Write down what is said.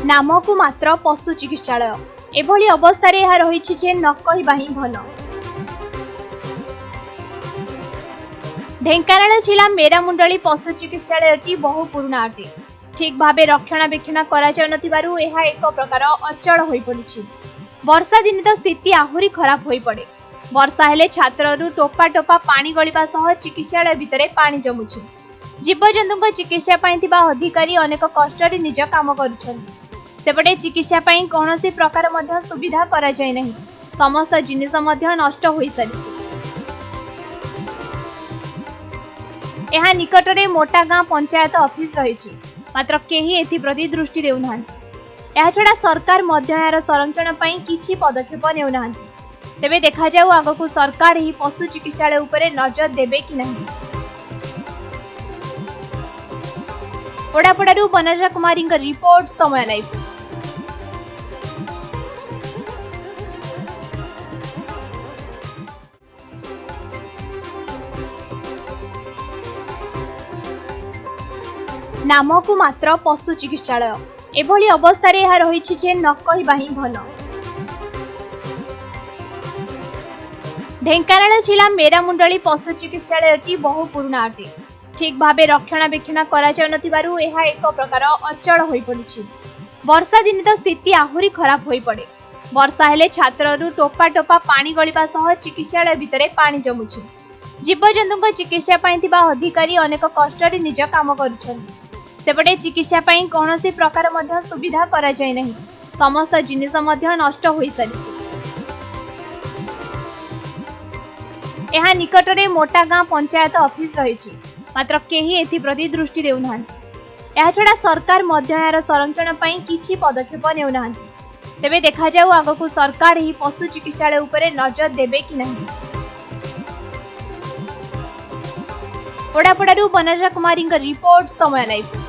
नामकु मात्र पशु चिकित्सालय एभली अवस्था रे यह रही जे न कहवा ही भल। ढेंकानाल जिला मेरामुंडली पशु चिकित्सालयटी बहु पुराना अटे। ठीक भाव रक्षणाबेक्षण करा जाउनथिबारु एहा एक प्रकार अचल होई पड़िछि। वर्षा दिन तो स्थिति आहुरी खराब होई पड़े। वर्षा हेले छात्ररु टोपा टोपा पानी गलिबा सह चिकित्सालय भितरे पानी जमुछि। जीवजंतुक चिकित्सा पाई थिबा अधिकारी अनेक कष्टरे निज काम करुछन्ति। सेपटे चिकित्सा पाई कौनसी प्रकार मध्य सुविधा करा जाय नहीं। समस्त जिनिस मध्य नष्ट होई सारिछि। एहा निकटरे मोटा गाँ पंचायत ऑफिस रहिछि, मात्र केही एथि प्रति दृष्टि देउ नाहंति। एहा छडा सरकार मध्य यार संरक्षण पाई किछि पदक्षेप नेउ नाहंति। तेबे देखा जाऊ आगकु सरकार एही पशु चिकित्सालय उपरे नजर देबे कि नहीं। ओडापड़ारू बनजा कुमारी रिपोर्ट, समय लाइव। नामकु मात्र पशु चिकित्सालय एभली अवस्था रे यह रही जे न कहवा ही भल। ढेंकानाल जिला मेरामुंडली पशु चिकित्सालयटी बहु पुराना अटे। ठीक भाव रक्षणाबेक्षण करा जाउनथिबारु एहा एक प्रकार अचल होई पड़िछि। वर्षा दिन तो स्थिति आहुरी खराब होई पड़े। वर्षा हेले छात्ररु टोपा टोपा पानी गलिबा सह चिकित्सालय भितरे पानी जमुछि। जीवजंतुक चिकित्सा पाई थिबा अधिकारी अनेक कष्टरे निज काम करुछन्ति। सेपटे चिकित्सा पाई कौनसी प्रकार मध्य सुविधा करा जाय नहीं। समस्त जिनिस मध्य नष्ट होई सारिछि। एहा निकटरे मोटा गाँ पंचायत ऑफिस रहिछि, मात्र केही एथि प्रति दृष्टि देउ नाहंति। एहा छडा सरकार मध्य यार संरक्षण पाई किछि पदक्षेप नेउ नाहंति। तेबे देखा जाऊ आगकु सरकार एही पशु चिकित्सालय उपरे नजर देबे कि नहीं। ओडापड़ारू बनजा कुमारी रिपोर्ट, समय लाइव।